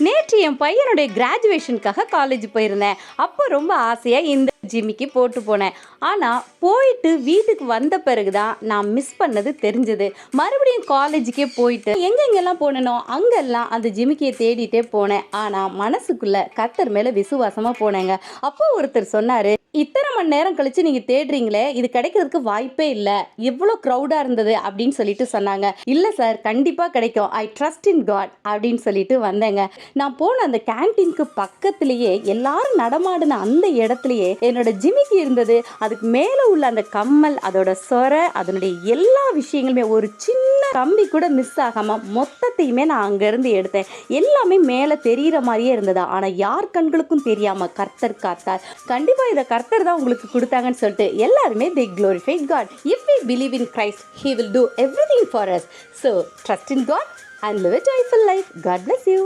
நேற்று என் பையனுடைய கிராஜுவேஷனுக்காக காலேஜ் போயிருந்தேன். அப்போ ரொம்ப ஆசையாக இந்த ஜிம்மிக்கு போட்டு போனேன். ஆனால் போயிட்டு வீட்டுக்கு வந்த பிறகு தான் நான் மிஸ் பண்ணது தெரிஞ்சது. மறுபடியும் காலேஜுக்கே போயிட்டு எங்கெங்கெல்லாம் போனேனோ அங்கெல்லாம் அந்த ஜிமிக்கியை தேடிட்டே போனேன். ஆனால் மனசுக்குள்ளே கர்த்தர் மேலே விசுவாசமாக போனேங்க. அப்போ ஒருத்தர் சொன்னார், இத்தனை மணி நேரம் கழித்து நீங்கள் தேடுறீங்களே, இது கிடைக்கிறதுக்கு வாய்ப்பே இல்லை, இவ்வளோ க்ரௌடாக இருந்தது அப்படின்னு சொல்லிட்டு சொன்னாங்க. இல்லை சார், கண்டிப்பாக கிடைக்கும், ஐ ட்ரஸ்ட் இன் காட் அப்படின்னு சொல்லிட்டு வந்தேங்க. நான் போன அந்த கேன்டீனுக்கு பக்கத்துலேயே எல்லாரும் நடமாடின அந்த இடத்துலையே என்னோட ஜிமிக்கி இருந்தது. அதுக்கு மேலே உள்ள அந்த கம்மல், அதோட சொரை, அதனுடைய எல்லா விஷயங்களுமே ஒரு சின்ன கம்பி கூட மிஸ் ஆகாமல் மொத்தத்தையுமே நான் அங்கேருந்து எடுத்தேன். எல்லாமே மேலே தெரிகிற மாதிரியே இருந்ததா. ஆனால் யார் கண்களுக்கும் தெரியாமல் கர்த்தர் காத்தார். கண்டிப்பாக இதை கர்த்தர் தான் உங்களுக்கு கொடுத்தாங்கன்னு சொல்லிட்டு எல்லாருமே they glorify God. If we believe in Christ, He will do everything for us. So trust in God and live a joyful life. God bless you.